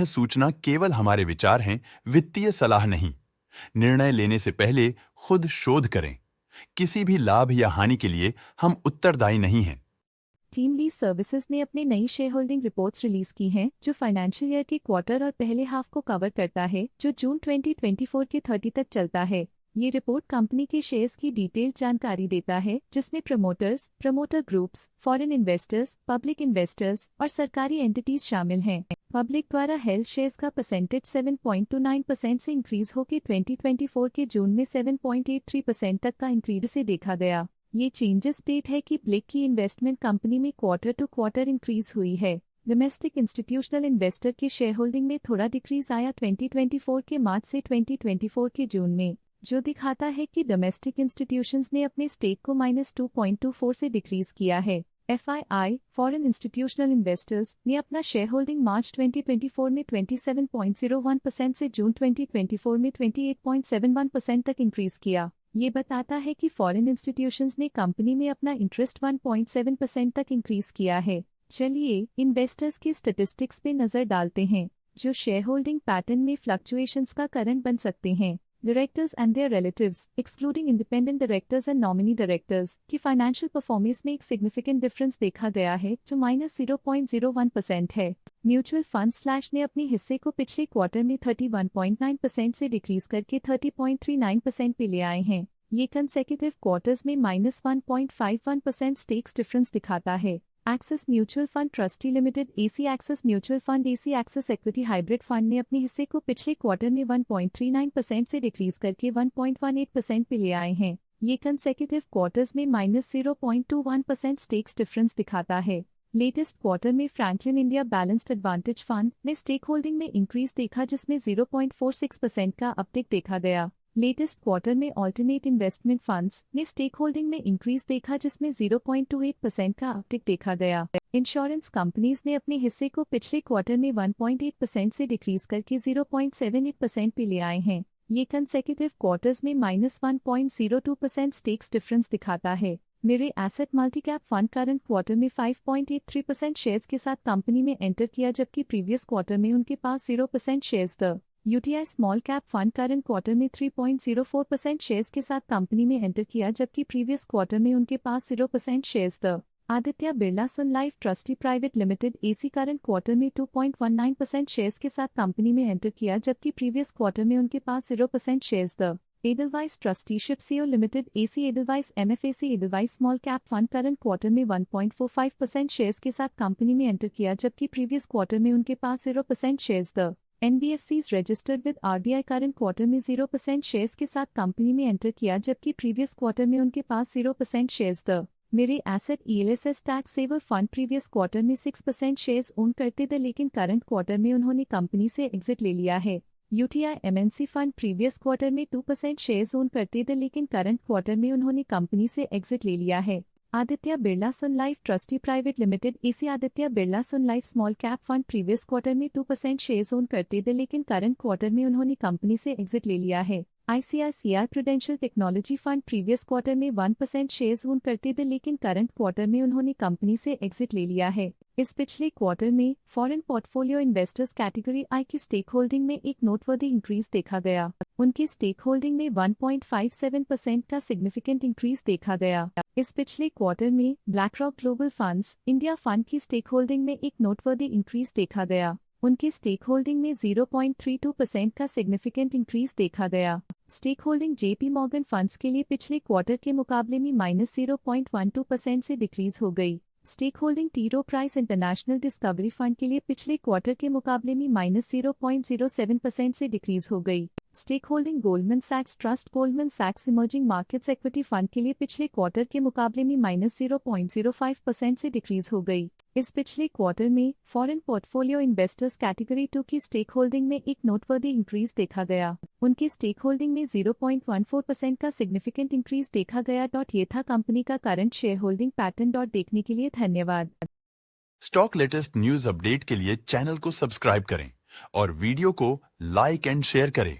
सूचना केवल हमारे विचार हैं, वित्तीय सलाह नहीं। निर्णय लेने से पहले खुद शोध करें। किसी भी लाभ या हानि के लिए हम उत्तरदायी नहीं हैं। टीम लीज सर्विसेज ने अपनी नई शेयर होल्डिंग रिपोर्ट्स रिलीज की हैं, जो फाइनेंशियल ईयर के क्वार्टर और पहले हाफ को कवर करता है, जो जून 2024 के 30 तक चलता है। ये रिपोर्ट कंपनी के शेयर्स की डिटेल्ड जानकारी देता है, जिसमें promoters, promoter groups, foreign investors, public investors और सरकारी एंटिटीज शामिल हैं। पब्लिक द्वारा हेल्ड शेयर्स का परसेंटेज 7.29% से इंक्रीज होकर 2024 के जून में 7.83% तक का इंक्रीज से देखा गया। ये चेंजेस पेट है कि ब्लिक की इन्वेस्टमेंट कंपनी में क्वार्टर टू क्वार्टर इंक्रीज हुई है। डोमेस्टिक इंस्टीट्यूशनल इन्वेस्टर के शेयर होल्डिंग में थोड़ा डिक्रीज आया 2024 के मार्च से 2024 के जून में, जो दिखाता है कि डोमेस्टिक इंस्टीट्यूशंस ने अपने स्टेक को -2.24 से डिक्रीज किया है। FII, फॉरेन इंस्टीट्यूशनल इन्वेस्टर्स, ने अपना शेयर होल्डिंग मार्च 2024 में 27.01% से जून 2024 में 28.71% तक इंक्रीज किया। ये बताता है कि फॉरेन इंस्टीट्यूशंस ने कंपनी में अपना इंटरेस्ट 1.7% तक इंक्रीज किया है। चलिए इन्वेस्टर्स के स्टैटिस्टिक्स पे नजर डालते हैं, जो शेयर होल्डिंग पैटर्न में फ्लक्चुएशंस का कारण बन सकते हैं। Directors and their relatives, excluding independent directors and nominee directors, की फाइनेंशियल परफॉर्मेंस में एक सिग्निफिकेंट डिफरेंस देखा गया है, जो -0.01% है। म्यूचुअल फंड ने अपने हिस्से को पिछले क्वार्टर में 31.9% से डिक्रीज करके 30.39% पे ले आए हैं। ये कंसेक्यूटिव क्वार्टर्स में -1.51% स्टेक्स डिफरेंस दिखाता है। Axis mutual fund trustee limited AC axis mutual fund AC axis equity hybrid fund ने अपने हिस्से को पिछले क्वार्टर में 1.39% से डिक्रीज करके 1.18% पे ले आए हैं। ये कंसेक्यूटिव क्वार्टर्स में -0.21% स्टेक्स डिफरेंस दिखाता है। लेटेस्ट क्वार्टर में Franklin India balanced advantage fund ने स्टेक होल्डिंग में इंक्रीज देखा, जिसमें 0.46% का अपटिक देखा गया। लेटेस्ट क्वार्टर में ऑल्टरनेट इन्वेस्टमेंट फंड्स ने स्टेक होल्डिंग में इंक्रीज देखा, जिसमें 0.28% का अपटिक देखा गया। इंश्योरेंस कंपनीज ने अपने हिस्से को पिछले क्वार्टर में 1.8% से डिक्रीज करके 0.78% पे ले आए हैं। ये कंसेक्यूटिव क्वार्टर्स में -1.02% स्टेक्स डिफरेंस दिखाता है। मेरे asset multicap fund current quarter में 5.83% शेयर्स के साथ कंपनी में एंटर किया, जबकि प्रीवियस क्वार्टर में उनके पास 0% shares the UTI small Cap fund current quarter में 3.04% शेयर्स के साथ कंपनी में एंटर किया, जबकि प्रीवियस क्वार्टर में उनके पास 0% shares the Aditya Birla Sun Life Trustee Private Limited AC current quarter में 2.19% शेयर्स के साथ कंपनी में एंटर किया, जबकि प्रीवियस क्वार्टर में उनके पास 0% shares the Edelweiss trusteeship CO limited AC Edelweiss MFAC Edelweiss small Cap fund current quarter में 1.45% शेयर्स के साथ कंपनी में एंटर किया, जबकि प्रीवियस क्वार्टर में उनके पास 0% shares the NBFCs registered with RBI current quarter में 0% शेयर्स के साथ कंपनी में एंटर किया, जबकि प्रीवियस क्वार्टर में उनके पास 0% shares the Mirae Asset ELSS Tax Saver Fund previous quarter में 6% शेयर्स ओन करते थे, लेकिन करंट क्वार्टर में उन्होंने कंपनी से एग्जिट ले लिया है। UTI MNC fund previous quarter में 2% शेयर्स ओन करते थे, लेकिन करंट क्वार्टर में उन्होंने कंपनी से एग्जिट ले लिया है। Aditya Birla Sun Life Trustee Private Limited AC Aditya Birla Sun Life Small Cap Fund previous quarter में 2% शेयर्स ओन करते थे, लेकिन करंट क्वार्टर में उन्होंने कंपनी से एग्जिट ले लिया है। ICICI prudential technology fund previous quarter में 1% शेयर्स ओन करते थे, लेकिन करंट क्वार्टर में उन्होंने कंपनी से एग्जिट ले लिया है। इस पिछले क्वार्टर में foreign portfolio investors category I की स्टेक होल्डिंग में एक नोटवर्दी इंक्रीज देखा गया। उनकी स्टेक होल्डिंग में 1.57% का सिग्निफिकेंट इंक्रीज देखा गया। इस पिछले क्वार्टर में black rock global funds India fund की स्टेक होल्डिंग में एक नोटवर्दी इंक्रीज देखा गया। उनकी स्टेक होल्डिंग में 0.32% का सिग्निफिकेंट इंक्रीज देखा गया। Stake holding JP Morgan funds के लिए पिछले क्वार्टर के मुकाबले में -0.12% से डिक्रीज हो गई। Stake holding T. Rowe Price International Discovery Fund के लिए पिछले क्वार्टर के मुकाबले में -0.07% से डिक्रीज हो गई। Stake holding Goldman सैक्स trust Goldman सैक्स emerging markets equity fund के लिए पिछले क्वार्टर के मुकाबले में -0.05% से डिक्रीज हो गई। इस पिछले क्वार्टर में फॉरेन पोर्टफोलियो इन्वेस्टर्स कैटेगरी 2 की स्टेक होल्डिंग में एक नोटवर्दी इंक्रीज देखा गया। उनकी स्टेक होल्डिंग में 0.14% का सिग्निफिकेंट इंक्रीज देखा गया। ये था कंपनी का करंट शेयर होल्डिंग पैटर्न। देखने के लिए धन्यवाद। स्टॉक लेटेस्ट न्यूज अपडेट के लिए चैनल को सब्सक्राइब करें और वीडियो को लाइक एंड शेयर करें।